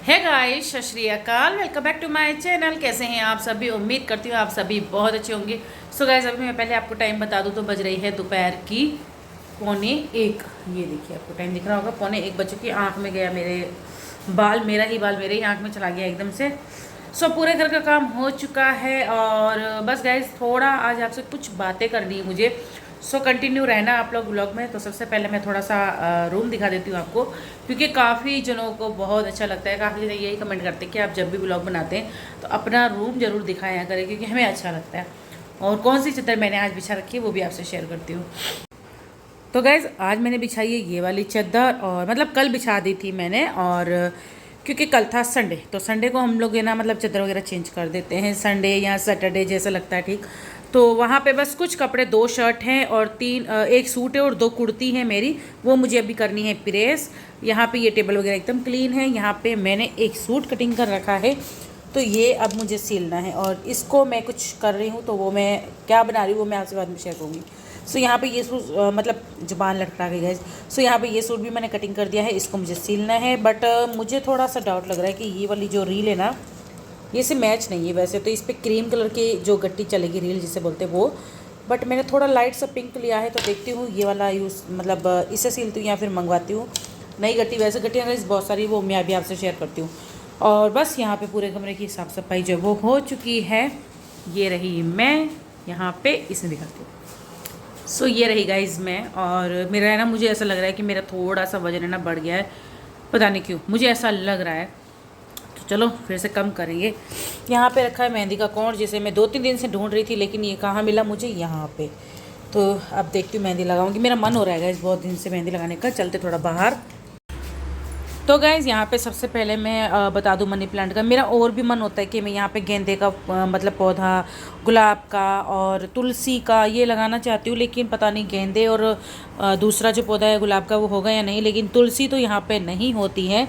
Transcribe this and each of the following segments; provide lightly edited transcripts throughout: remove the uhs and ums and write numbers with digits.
है गाइस, सत श्री अकाल। Welcome back to my channel. कैसे हैं आप सभी? उम्मीद करती हूँ आप सभी बहुत अच्छे होंगे। सो गाइस, अभी मैं पहले आपको टाइम बता दूँ तो बज रही है दोपहर की 12:45। ये देखिए, आपको टाइम दिख रहा होगा। 12:45 बज चुकी। आँख में गया मेरे बाल, मेरा ही बाल मेरे ही आँख में चला गया एकदम से। सो पूरे घर का काम हो चुका है और बस गाइस, थोड़ा आज आपसे कुछ बातें करनी है मुझे। सो कंटिन्यू रहना आप लोग व्लॉग में। तो सबसे पहले मैं थोड़ा सा रूम दिखा देती हूँ आपको, क्योंकि काफ़ी जनों को बहुत अच्छा लगता है। काफ़ी जने यही कमेंट करते हैं कि आप जब भी व्लॉग बनाते हैं तो अपना रूम ज़रूर दिखाया करें, क्योंकि हमें अच्छा लगता है। और कौन सी चादर मैंने आज बिछा रखी है वो भी आपसे शेयर करती हूँ। तो गैस, आज मैंने बिछाई है ये वाली चादर, और मतलब कल बिछा दी थी मैंने। और क्योंकि कल था संडे, तो संडे को हम लोग है ना, मतलब चादर वगैरह चेंज कर देते हैं संडे या सैटरडे जैसा लगता है ठीक। तो वहाँ पे बस कुछ कपड़े, 2 शर्ट हैं और एक सूट है और 2 कुर्ती हैं मेरी, वो मुझे अभी करनी है प्रेस। यहाँ पे ये टेबल वगैरह एकदम क्लीन है। यहाँ पे मैंने एक सूट कटिंग कर रखा है, तो ये अब मुझे सिलना है। और इसको मैं कुछ कर रही हूँ, तो वो मैं क्या बना रही हूँ वो मैं आपसे बाद में शेयर करूँगी। सो यहाँ पे ये सूट मतलब जुबान लटका गई है। सो यहाँ पे ये सूट भी मैंने कटिंग कर दिया है, इसको मुझे सिलना है। बट मुझे थोड़ा सा डाउट लग रहा है कि ये वाली जो रील है ना, ये से मैच नहीं है। वैसे तो इस पर क्रीम कलर की जो गट्टी चलेगी, रील जिसे बोलते हैं वो, बट मैंने थोड़ा लाइट सा पिंक लिया है। तो देखती हूँ ये वाला यूज़, मतलब इसे सिलती हूँ या फिर मंगवाती हूँ नई गट्टी। वैसे गट्टियाँ अगर बहुत सारी, वो मैं अभी आपसे शेयर करती हूँ। और बस यहाँ पे पूरे कमरे की साफ़ सफाई जो है वो हो चुकी है। ये रही मैं यहाँ पे, इसे दिखाती हूँ। सो ये रही गाइज मैं। और मेरा है ना, मुझे ऐसा लग रहा है कि मेरा थोड़ा सा वजन है ना बढ़ गया है, पता नहीं क्यों मुझे ऐसा लग रहा है। तो चलो फिर से कम करेंगे। यहाँ पे रखा है मेहंदी का कोण, जिसे मैं 2-3 दिन से ढूंढ रही थी, लेकिन ये कहाँ मिला मुझे, यहाँ पे। तो अब देखती हूँ मेहंदी लगाऊंगी। मेरा मन हो रहा है गाइज बहुत दिन से मेहंदी लगाने का। चलते थोड़ा बाहर। तो गाइज़, यहाँ पे सबसे पहले मैं बता दूँ मनी प्लांट का। मेरा और भी मन होता है कि मैं यहाँ पे गेंदे का मतलब पौधा, गुलाब का और तुलसी का ये लगाना चाहती हूँ, लेकिन पता नहीं गेंदे और दूसरा जो पौधा है गुलाब का वो होगा या नहीं। लेकिन तुलसी तो यहाँ पे नहीं होती है।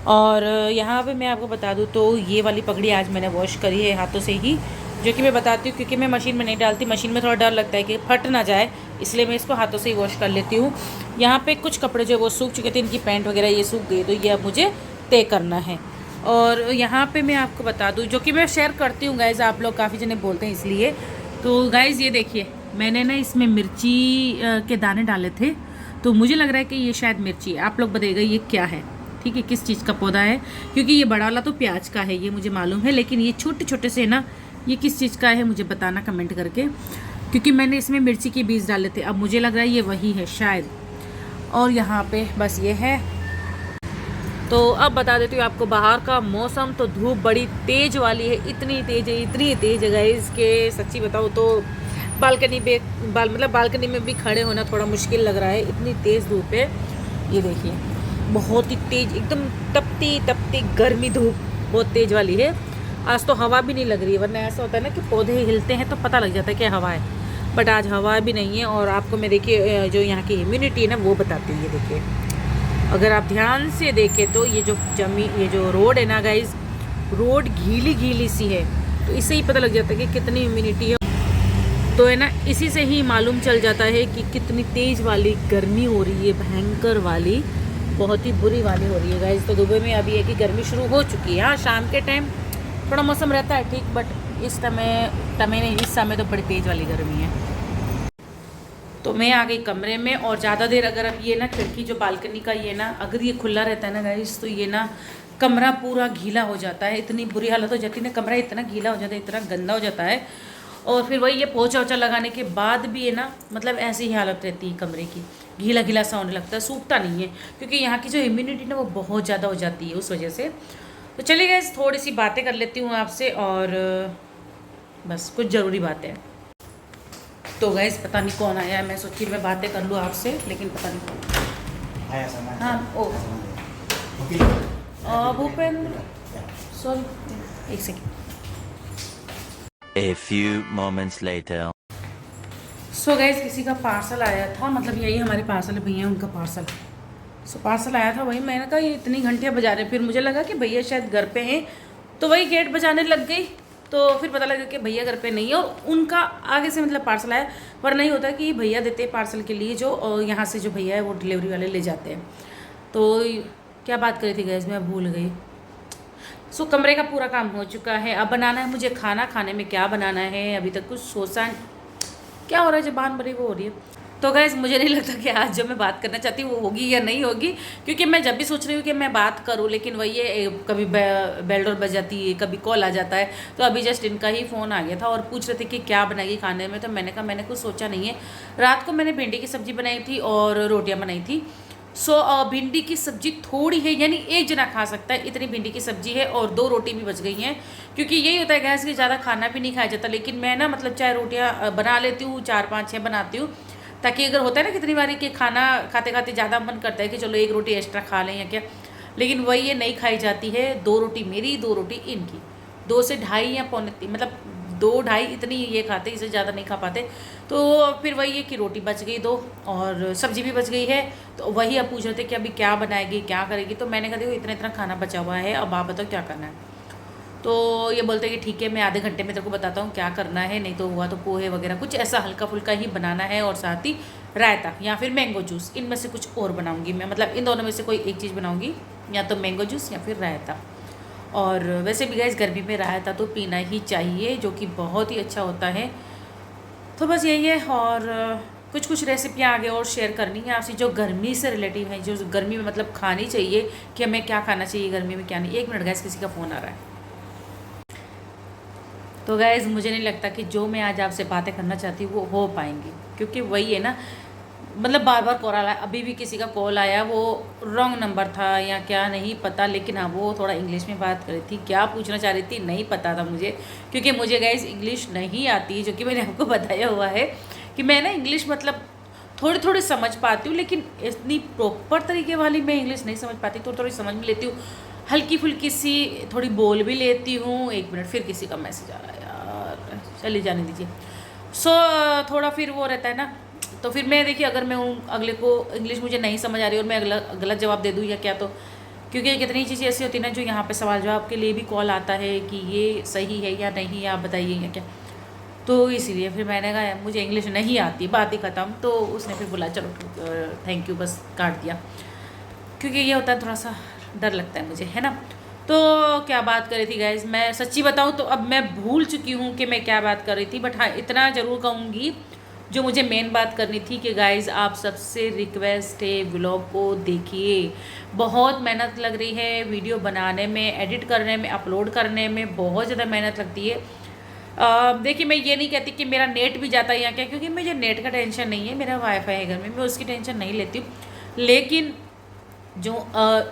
और यहाँ पे मैं आपको बता दूँ तो ये वाली पगड़ी आज मैंने वॉश करी है हाथों से ही, जो कि मैं बताती हूँ क्योंकि मैं मशीन में नहीं डालती। मशीन में थोड़ा डर लगता है कि फट ना जाए, इसलिए मैं इसको हाथों से ही वॉश कर लेती हूँ। यहाँ पे कुछ कपड़े जो वो सूख चुके थे, इनकी पैंट वगैरह ये सूख गई, तो ये अब मुझे तय करना है। और यहाँ पे मैं आपको बता दूँ, जो कि मैं शेयर करती हूँ गाइज़, आप लोग काफ़ी जने बोलते हैं इसलिए। तो गाइज़ ये देखिए, मैंने ना इसमें मिर्ची के दाने डाले थे, तो मुझे लग रहा है कि ये शायद मिर्ची है। आप लोग बताइएगा ये क्या है, ठीक है, किस चीज़ का पौधा है। क्योंकि ये बड़ा वाला तो प्याज का है, ये मुझे मालूम है, लेकिन ये छोटे छोटे से ना, ये किस चीज़ का है मुझे बताना कमेंट करके, क्योंकि मैंने इसमें मिर्ची के बीज डाले थे। अब मुझे लग रहा है ये वही है शायद। और यहाँ पे बस ये है। तो अब बता देती हूँ आपको बाहर का मौसम। तो धूप बड़ी तेज़ वाली है, इतनी तेज़ है, इतनी तेज़ है गाइस के सच्ची बताऊँ तो बालकनी में भी खड़े होना थोड़ा मुश्किल लग रहा है, इतनी तेज़ धूप है। ये देखिए, बहुत ही तेज़, एकदम तपती तपती गर्मी धूप, बहुत तेज़ वाली है। आज तो हवा भी नहीं लग रही है, वरना ऐसा होता है ना कि पौधे हिलते हैं तो पता लग जाता है कि हवा है, बट आज हवा भी नहीं है। और आपको मैं देखिए जो यहाँ की इम्यूनिटी है ना वो बताती हूँ। ये देखिए, अगर आप ध्यान से देखें तो ये जो रोड है ना गाइज, रोड गीली गीली सी है, तो इससे ही पता लग जाता है कि कितनी इम्यूनिटी है। तो है ना, इसी से ही मालूम चल जाता है कि कितनी तेज़ वाली गर्मी हो रही है, भयंकर वाली, बहुत ही बुरी वाली हो रही है गाइज। तो दुबई में अभी है कि गर्मी शुरू हो चुकी है। हाँ, शाम के टाइम थोड़ा मौसम रहता है ठीक, बट इस समय तो बड़ी तेज़ वाली गर्मी है। तो मैं आ गई कमरे में। और ज़्यादा देर अगर अब ये ना खिड़की जो बालकनी का ये ना, अगर ये खुला रहता है ना गाइस, तो ये ना कमरा पूरा गीला हो जाता है। इतनी बुरी हालत हो जाती है ना, कमरा इतना गीला हो जाता है, इतना गंदा हो जाता है। और फिर वही ये पोछा वोछा लगाने के बाद भी है ना, मतलब ऐसी ही हालत रहती है कमरे की, गीला गीला सा होने लगता है, सूखता नहीं है। क्योंकि यहाँ की जो इम्यूनिटी ना वो बहुत ज़्यादा हो जाती है उस वजह से। तो चलिए गाइस, थोड़ी सी बातें कर लेती हूँ आपसे, और बस कुछ ज़रूरी बातें। तो गैस, पता नहीं कौन आया है, मैं सोची मैं बातें कर लूँ आपसे, लेकिन पता नहीं कौन आया। हाँ, ओ भूपेंद्र, सॉरी, एक second. A few moments later. So gas, किसी का पार्सल आया था, मतलब यही हमारे पार्सल भैया उनका पार्सल। सो पार्सल आया था, वही मैंने कहा ये इतनी घंटियाँ बजा रहे। फिर मुझे लगा कि भैया शायद घर पे हैं, तो वही गेट बजाने लग गई। तो फिर पता लगा कि भैया घर पे नहीं है, और उनका आगे से मतलब पार्सल आया। पर नहीं होता कि भैया देते हैं पार्सल के लिए, जो यहाँ से जो भैया है वो डिलीवरी वाले ले जाते हैं। तो क्या बात करी थी गैस, मैं भूल गई। सो कमरे का पूरा काम हो चुका है। अब बनाना है मुझे खाना। खाने में क्या बनाना है अभी तक कुछ सोचा क्या हो रहा है, जबान बड़ी वो हो रही है। तो गाइस मुझे नहीं लगता कि आज जो मैं बात करना चाहती हूँ वो होगी या नहीं होगी, क्योंकि मैं जब भी सोच रही हूँ कि मैं बात करूँ, लेकिन वही है कभी बेल डोर बज जाती है, कभी कॉल आ जाता है। तो अभी जस्ट इनका ही फ़ोन आ गया था और पूछ रहे थे कि क्या बनाएगी खाने में। तो मैंने कहा मैंने कुछ सोचा नहीं है। रात को मैंने भिंडी की सब्ज़ी बनाई थी और रोटियाँ बनाई थी। सो भिंडी की सब्जी थोड़ी है, यानी एक जना खा सकता है इतनी भिंडी की सब्जी है, और 2 रोटी भी बच गई हैं। क्योंकि यही होता है गैस कि ज़्यादा खाना भी नहीं खाया जाता, लेकिन मैं ना मतलब चाहे रोटियां बना लेती हूँ, 4 5 6 बनाती हूँ, ताकि अगर होता है ना कितनी बारी कि खाना खाते खाते ज़्यादा मन करता है कि चलो एक रोटी एक्स्ट्रा खा लें या क्या, लेकिन वही ये नहीं खाई जाती है। 2 रोटी मेरी, 2 रोटी इनकी, 2 से ढाई या पौने 3, मतलब 2 ढाई इतनी ये खाते, इससे ज़्यादा नहीं खा पाते। तो फिर वही है कि रोटी बच गई 2 और सब्जी भी बच गई है। तो वही अब पूछ रहे थे कि अभी क्या बनाएगी, क्या करेगी। तो मैंने कहा देखो इतना इतना खाना बचा हुआ है, अब आप बताओ क्या करना है। तो ये बोलते हैं कि ठीक है मैं आधे घंटे में तेरे को बताता हूँ क्या करना है, नहीं तो हुआ तो पोहे वगैरह कुछ ऐसा हल्का फुल्का ही बनाना है, और साथ ही रायता या फिर मैंगो जूस, इनमें से कुछ और बनाऊँगी मैं, मतलब इन दोनों में से कोई एक चीज़ बनाऊँगी, या तो मैंगो जूस या फिर रायता। और वैसे भी गैस गर्मी में रायता तो पीना ही चाहिए, जो कि बहुत ही अच्छा होता है। तो बस यही है। और कुछ कुछ रेसिपियाँ आगे और शेयर करनी है आपसे जो गर्मी से रिलेटिव है, जो गर्मी में मतलब खानी चाहिए, कि हमें क्या खाना चाहिए गर्मी में क्या नहीं। 1 मिनट गैस, किसी का फ़ोन आ रहा है। तो गैस मुझे नहीं लगता कि जो मैं आज आपसे बातें करना चाहती हूँ वो हो पाएंगी, क्योंकि वही है ना, मतलब बार बार कॉल आया। अभी भी किसी का कॉल आया, वो रॉन्ग नंबर था या क्या नहीं पता, लेकिन हाँ वो थोड़ा इंग्लिश में बात कर रही थी। क्या पूछना चाह रही थी नहीं पता था मुझे, क्योंकि मुझे गाइस इंग्लिश नहीं आती, जो कि मैंने आपको बताया हुआ है कि मैं ना इंग्लिश मतलब थोड़ी थोड़ी समझ पाती हूँ, लेकिन इतनी प्रॉपर तरीके वाली मैं इंग्लिश नहीं समझ पाती। थोड़ी थोड़ी समझ भी लेती हूँ, हल्की फुल्की सी थोड़ी बोल भी लेती हूँ। 1 मिनट, फिर किसी का मैसेज आ रहा है यार, चलिए जाने दीजिए। सो थोड़ा फिर वो रहता है ना, तो फिर मैं देखिए अगर मैं अगले को इंग्लिश मुझे नहीं समझ आ रही और मैं गलत जवाब दे दूँ या क्या, तो क्योंकि कितनी चीज़ें ऐसी होती है ना जो यहाँ पे सवाल जवाब के लिए भी कॉल आता है कि ये सही है या नहीं, आप बताइए या क्या। तो इसीलिए फिर मैंने कहा मुझे इंग्लिश नहीं आती, बात ही ख़त्म। तो उसने फिर बोला चलो थैंक यू, बस काट दिया, क्योंकि ये होता है थोड़ा सा डर लगता है मुझे, है ना। तो क्या बात कर रही थी गाइज, मैं सच्ची बताऊँ तो अब मैं भूल चुकी हूँ कि मैं क्या बात कर रही थी, बट हाँ इतना ज़रूर कहूँगी जो मुझे मेन बात करनी थी कि गाइज आप सबसे रिक्वेस्ट है व्लॉग को देखिए। बहुत मेहनत लग रही है वीडियो बनाने में, एडिट करने में, अपलोड करने में बहुत ज़्यादा मेहनत लगती है। देखिए मैं ये नहीं कहती कि मेरा नेट भी जाता है या क्या, क्योंकि मुझे नेट का टेंशन नहीं है, मेरा वाईफाई है घर में, मैं उसकी टेंशन नहीं लेती हूँ। लेकिन जो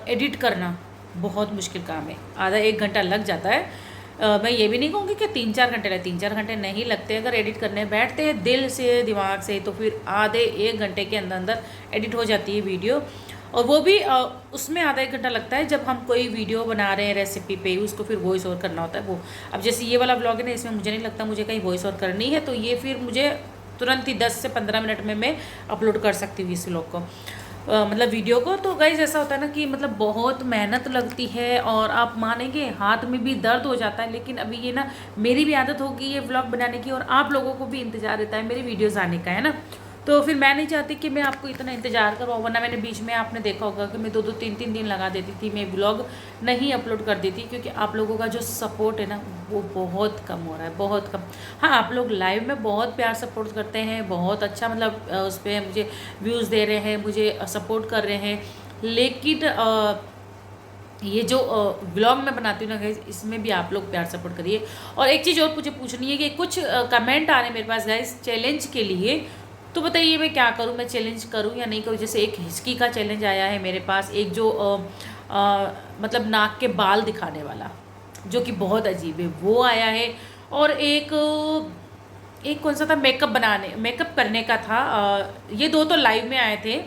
एडिट करना बहुत मुश्किल काम है, आधा 1 घंटा लग जाता है। मैं ये भी नहीं कहूँगी कि 3-4 घंटे लगे, 3-4 घंटे नहीं लगते। अगर एडिट करने बैठते हैं दिल से दिमाग से तो फिर आधे 1 घंटे के अंदर अंदर एडिट हो जाती है वीडियो। और वो भी उसमें आधा 1 घंटा लगता है जब हम कोई वीडियो बना रहे हैं रेसिपी पे, उसको फिर वॉइस ओवर करना होता है वो। अब जैसे ये वाला ब्लॉग है ना, इसमें मुझे नहीं लगता मुझे कहीं वॉइस ओवर करनी है, तो ये फिर मुझे तुरंत ही 10 से 15 मिनट में मैं अपलोड कर सकती हूँ इस व्लॉग को, मतलब वीडियो को। तो गाइज ऐसा होता है ना कि मतलब बहुत मेहनत लगती है, और आप मानेंगे हाथ में भी दर्द हो जाता है। लेकिन अभी ये ना मेरी भी आदत होगी ये व्लॉग बनाने की, और आप लोगों को भी इंतज़ार रहता है मेरी वीडियोज़ आने का, है ना। तो फिर मैं नहीं चाहती कि मैं आपको इतना इंतज़ार करवाऊँ, वरना मैंने बीच में आपने देखा होगा कि मैं 2-2 3-3 दिन लगा देती थी, मैं व्लॉग नहीं अपलोड कर देती, क्योंकि आप लोगों का जो सपोर्ट है ना वो बहुत कम हो रहा है, बहुत कम। हाँ आप लोग लाइव में बहुत प्यार सपोर्ट करते हैं, बहुत अच्छा, मतलब उस पर मुझे व्यूज़ दे रहे हैं, मुझे सपोर्ट कर रहे हैं। लेकिन ये जो व्लॉग मैं बनाती हूँ ना गाइज, इसमें भी आप लोग प्यार सपोर्ट करिए। और एक चीज़ और मुझे पूछनी है कि कुछ कमेंट आ रहे हैं मेरे पास गाइज चैलेंज के लिए, तो बताइए मैं क्या करूँ, मैं चैलेंज करूँ या नहीं करूँ। जैसे एक हिचकी का चैलेंज आया है मेरे पास, एक जो मतलब नाक के बाल दिखाने वाला जो कि बहुत अजीब है वो आया है, और एक कौन सा था, मेकअप करने का था। ये 2 तो लाइव में आए थे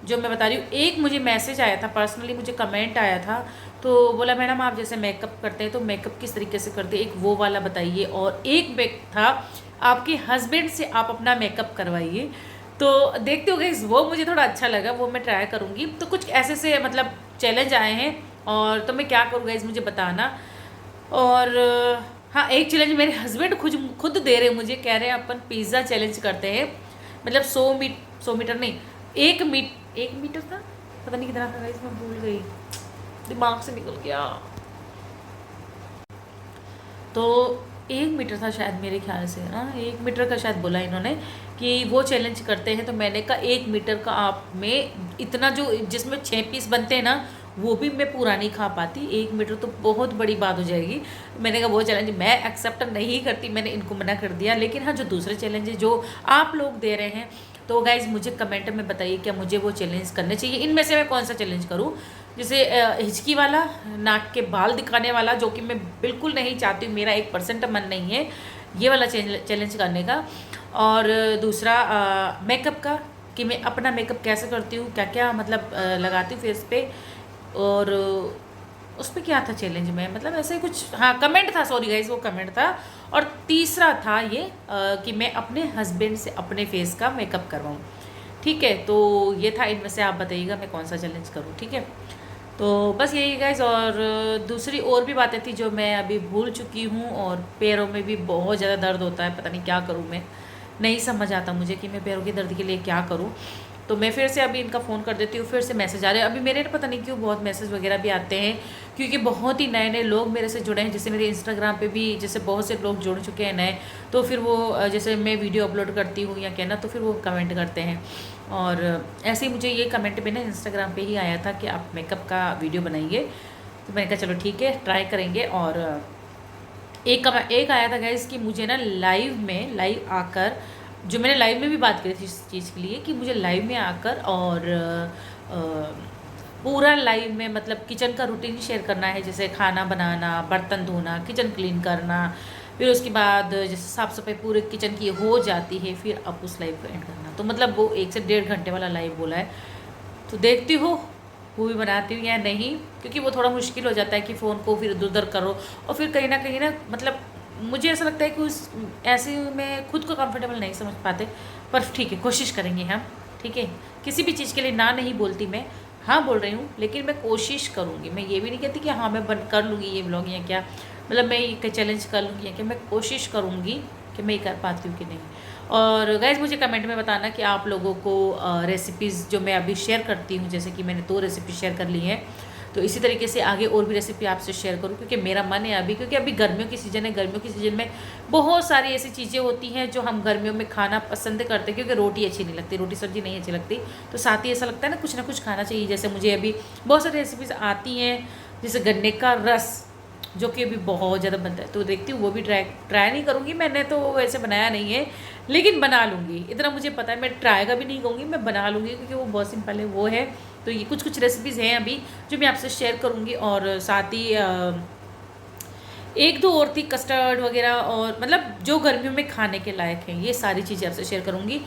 जो मैं बता रही हूँ। एक मुझे मैसेज आया था पर्सनली, मुझे कमेंट आया था, तो बोला मैडम आप जैसे मेकअप करते हैं तो मेकअप किस तरीके से करते हैं, एक वो वाला बताइए। और एक बैग था आपके हस्बैंड से आप अपना मेकअप करवाइए। तो देखते हो गाइस वो मुझे थोड़ा अच्छा लगा, वो मैं ट्राई करूँगी। तो कुछ ऐसे से मतलब चैलेंज आए हैं, और तो मैं क्या करूँ गाइस मुझे बताना। और हाँ एक चैलेंज मेरे हस्बैंड खुद दे रहे हैं मुझे, कह रहे हैं अपन पिज़्ज़ा चैलेंज करते हैं, मतलब 100 मीटर नहीं, 1 मीटर था, पता नहीं कितना था गाइस, मैं भूल गई, दिमाग से निकल गया। तो 1 मीटर था शायद मेरे ख्याल से, हाँ 1 मीटर का शायद बोला इन्होंने कि वो चैलेंज करते हैं। तो मैंने कहा 1 मीटर का आप में इतना जो जिसमें 6 पीस बनते हैं ना, वो भी मैं पूरा नहीं खा पाती। 1 मीटर तो बहुत बड़ी बात हो जाएगी। मैंने कहा वो चैलेंज मैं एक्सेप्ट नहीं करती, मैंने इनको मना कर दिया। लेकिन हाँ, जो दूसरे चैलेंज है जो आप लोग दे रहे हैं, तो गाइज़ मुझे कमेंट में बताइए क्या मुझे वो चैलेंज करने चाहिए। इनमें से मैं कौन सा चैलेंज करूँ? जैसे हिचकी वाला, नाक के बाल दिखाने वाला, जो कि मैं बिल्कुल नहीं चाहती हूँ, मेरा 1% मन नहीं है ये वाला चैलेंज करने का। और दूसरा मेकअप का, कि मैं अपना मेकअप कैसे करती हूँ, क्या क्या मतलब लगाती हूँ फेस पे, और उस पर क्या था चैलेंज में, मतलब ऐसे कुछ, हाँ कमेंट था, सॉरी गाइज वो कमेंट था। और तीसरा था ये कि मैं अपने हस्बैंड से अपने फेस का मेकअप करवाऊँ। ठीक है, तो ये था। इनमें से आप बताइएगा मैं कौन सा चैलेंज करूँ। ठीक है, तो बस यही गाइज। और दूसरी और भी बातें थी जो मैं अभी भूल चुकी हूँ। और पैरों में भी बहुत ज़्यादा दर्द होता है, पता नहीं क्या करूँ मैं, नहीं समझ आता मुझे कि मैं पैरों के दर्द के लिए क्या करूँ। तो मैं फिर से अभी इनका फ़ोन कर देती हूँ, फिर से मैसेज आ रहे हैं। अभी मेरे पता नहीं क्यों बहुत मैसेज वगैरह भी आते हैं, क्योंकि बहुत ही नए नए लोग मेरे से जुड़े हैं। जैसे मेरे इंस्टाग्राम पे भी जैसे बहुत से लोग जुड़ चुके हैं नए, तो फिर वो जैसे मैं वीडियो अपलोड करती हूँ या क्या ना, तो फिर वो कमेंट करते हैं। और ऐसे ही मुझे ये कमेंट भी ना इंस्टाग्राम पे ही आया था कि आप मेकअप का वीडियो बनाइए। तो मैंने कहा चलो ठीक है, ट्राई करेंगे। और एक आया था गाइस कि मुझे ना लाइव आकर, जो मैंने लाइव में भी बात करी थी इस चीज़ के लिए, कि मुझे लाइव में आकर और पूरा लाइव में मतलब किचन का रूटीन शेयर करना है। जैसे खाना बनाना, बर्तन धोना, किचन क्लीन करना, फिर उसके बाद जैसे साफ़ सफाई पूरे किचन की हो जाती है, फिर अब उस लाइव को एंड करना। तो मतलब वो 1 से 1.5 घंटे वाला लाइव बोला है। तो देखती हूँ वो भी बनाती हूँ या नहीं, क्योंकि वो थोड़ा मुश्किल हो जाता है कि फ़ोन को फिर इधर उधर करो। और फिर कहीं ना मतलब मुझे ऐसा लगता है कि उस ऐसे में खुद को कंफर्टेबल नहीं समझ पाते। पर ठीक है, कोशिश करेंगे हम। ठीक है, किसी भी चीज़ के लिए ना नहीं बोलती मैं, हाँ बोल रही हूँ, लेकिन मैं कोशिश करूँगी। मैं ये भी नहीं कहती कि हाँ मैं बंद कर लूँगी ये ब्लॉग या क्या, मतलब मैं ये चैलेंज कर लूँगी या क्या, मैं कोशिश करूँगी कि मैं ये कर पाती हूँ कि नहीं। और गाइज़ मुझे कमेंट में बताना कि आप लोगों को रेसिपीज़ जो मैं अभी शेयर करती हूँ, जैसे कि मैंने 2 रेसिपी शेयर कर ली हैं, तो इसी तरीके से आगे और भी रेसिपी आपसे शेयर करूँ, क्योंकि मेरा मन है अभी, क्योंकि अभी गर्मियों की सीज़न है। गर्मियों की सीज़न में बहुत सारी ऐसी चीज़ें होती हैं जो हम गर्मियों में खाना पसंद करते हैं, क्योंकि रोटी अच्छी नहीं लगती, रोटी सब्जी नहीं अच्छी लगती, तो साथ ही ऐसा लगता है ना कुछ खाना चाहिए। जैसे मुझे अभी बहुत सारी रेसिपीज़ आती हैं, जैसे गन्ने का रस, जो कि अभी बहुत ज़्यादा बनता है, तो देखती हूँ वो भी ट्राई नहीं करूँगी। मैंने तो वैसे बनाया नहीं है, लेकिन बना लूँगी, इतना मुझे पता है। मैं ट्राई का भी नहीं कहूँगी, मैं बना लूँगी, क्योंकि वो बहुत सिंपल है, वो है। तो ये कुछ रेसिपीज़ हैं अभी जो मैं आपसे शेयर करूँगी। और साथ ही 1-2 और थी कस्टर्ड वगैरह, और मतलब जो गर्मियों में खाने के लायक हैं, ये सारी चीज़ें आपसे शेयर करूँगी।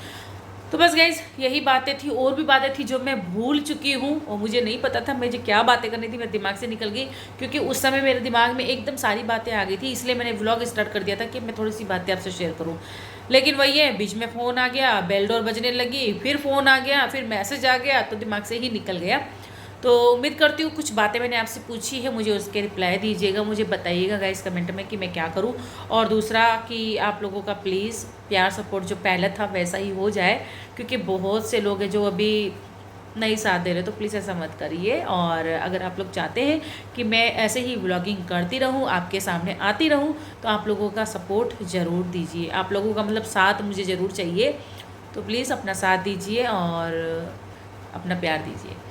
तो बस गाइज यही बातें थी। और भी बातें थी जो मैं भूल चुकी हूँ, और मुझे नहीं पता था मुझे क्या बातें करनी थी, मेरे दिमाग से निकल गई, क्योंकि उस समय मेरे दिमाग में एकदम सारी बातें आ गई थी। इसलिए मैंने व्लॉग स्टार्ट कर दिया था कि मैं थोड़ी सी बातें आपसे शेयर करूँ। लेकिन वही है, बीच में फ़ोन आ गया, बेल डोर बजने लगी, फिर फ़ोन आ गया, फिर मैसेज आ गया, तो दिमाग से ही निकल गया। तो उम्मीद करती हूँ कुछ बातें मैंने आपसे पूछी है, मुझे उसके रिप्लाई दीजिएगा, मुझे बताइएगा गाइस कमेंट में कि मैं क्या करूँ। और दूसरा कि आप लोगों का प्लीज़ प्यार सपोर्ट जो पहले था वैसा ही हो जाए, क्योंकि बहुत से लोग हैं जो अभी नहीं साथ दे रहे, तो प्लीज़ ऐसा मत करिए। और अगर आप लोग चाहते हैं कि मैं ऐसे ही व्लॉगिंग करती रहूं, आपके सामने आती रहूं, तो आप लोगों का सपोर्ट ज़रूर दीजिए। आप लोगों का मतलब साथ मुझे ज़रूर चाहिए, तो प्लीज़ अपना साथ दीजिए और अपना प्यार दीजिए।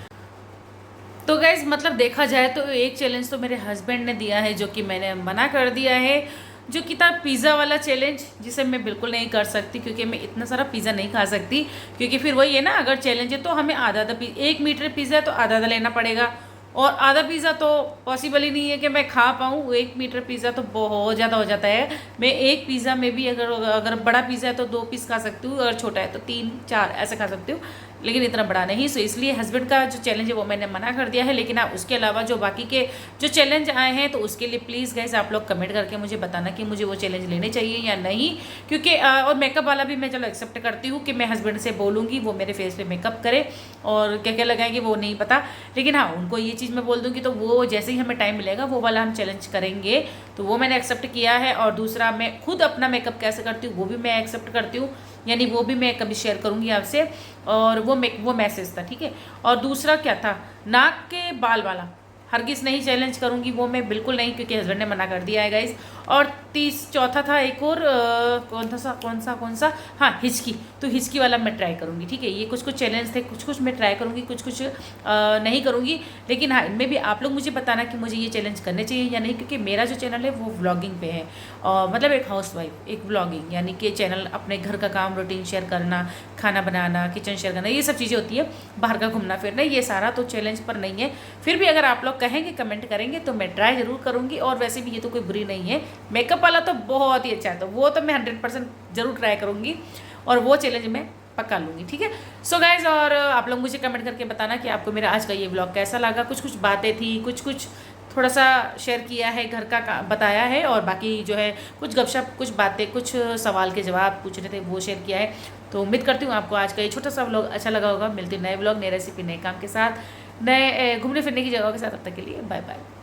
तो गाइज़ मतलब देखा जाए तो एक चैलेंज तो मेरे हस्बैंड ने दिया है, जो कि मैंने मना कर दिया है, जो कि था पिज़्ज़ा वाला चैलेंज, जिसे मैं बिल्कुल नहीं कर सकती, क्योंकि मैं इतना सारा पिज़्ज़ा नहीं खा सकती। क्योंकि फिर वही है ना, अगर चैलेंज है तो हमें आधा 1 मीटर पिज़्ज़ा है तो आधा लेना पड़ेगा, और आधा पिज़्ज़ा तो पॉसिबल ही नहीं है कि मैं खा पाऊँ। 1 मीटर पिज़्ज़ा तो बहुत ज़्यादा हो जाता है। मैं एक पिज़्ज़ा में भी अगर बड़ा पिज़्ज़ा है तो 2 पीस खा सकती हूँ, अगर छोटा है तो 3-4 ऐसे खा सकती हूँ, लेकिन इतना बड़ा नहीं। सो इसलिए हस्बैंड का जो चैलेंज है वो मैंने मना कर दिया है। लेकिन आप उसके अलावा जो बाकी के जो चैलेंज आए हैं, तो उसके लिए प्लीज़ गाइस आप लोग कमेंट करके मुझे बताना कि मुझे वो चैलेंज लेने चाहिए या नहीं। क्योंकि और मेकअप वाला भी मैं चलो एक्सेप्ट करती हूँ कि मैं हस्बैंड से बोलूँगी वो मेरे फेस पे मेकअप करे, और क्या क्या लगाएंगे वो नहीं पता, लेकिन हाँ उनको ये चीज़ मैं बोल दूँगी तो वो जैसे ही हमें टाइम मिलेगा वो वाला हम चैलेंज करेंगे। तो वो मैंने एक्सेप्ट किया है। और दूसरा मैं खुद अपना मेकअप कैसे करती हूँ वो भी मैं एक्सेप्ट करती हूँ, यानी वो भी मैं कभी शेयर करूँगी आपसे। और वो मैसेज था, ठीक है। और दूसरा क्या था, नाक के बाल वाला, हरगिज़ नहीं चैलेंज करूँगी, वो मैं बिल्कुल नहीं, क्योंकि हस्बैंड ने मना कर दिया है गाइस। और चौथा था एक और कौन सा, हाँ हिचकी, तो हिचकी वाला मैं ट्राई करूँगी, ठीक है। ये कुछ चैलेंज थे, कुछ मैं ट्राई करूँगी, कुछ नहीं करूँगी। लेकिन हाँ, इनमें भी आप लोग मुझे बताना कि मुझे ये चैलेंज करने चाहिए या नहीं, क्योंकि मेरा जो चैनल है वो व्लॉगिंग पे है, और मतलब एक हाउसवाइफ, एक व्लॉगिंग, यानी कि चैनल अपने घर का काम रूटीन शेयर करना, खाना बनाना, किचन शेयर करना, ये सब चीज़ें होती है, बाहर का घूमना फिरना, ये सारा तो चैलेंज पर नहीं है। फिर भी अगर आप लोग कहेंगे, कमेंट करेंगे, तो मैं ट्राई ज़रूर करूँगी। और वैसे भी ये तो कोई बुरी नहीं है, मेकअप वाला तो बहुत ही अच्छा है, तो वो तो मैं 100% ज़रूर ट्राई करूँगी, और वो चैलेंज मैं पक्का लूँगी, ठीक है। सो गाइज, और आप लोग मुझे कमेंट करके बताना कि आपको मेरा आज का ये व्लॉग कैसा लगा। कुछ बातें थी, कुछ थोड़ा सा शेयर किया है, घर का बताया है, और बाकी जो है कुछ गपशप, कुछ बातें, कुछ सवाल के जवाब पूछ रहे थे, वो शेयर किया है। तो उम्मीद करती हूँ आपको आज का ये छोटा सा व्लॉग अच्छा लगा होगा। मिलती हूँ नए व्लॉग, नए रेसिपी, नए काम के साथ, नए घूमने फिरने की जगहों के साथ। तब तक के लिए बाय बाय।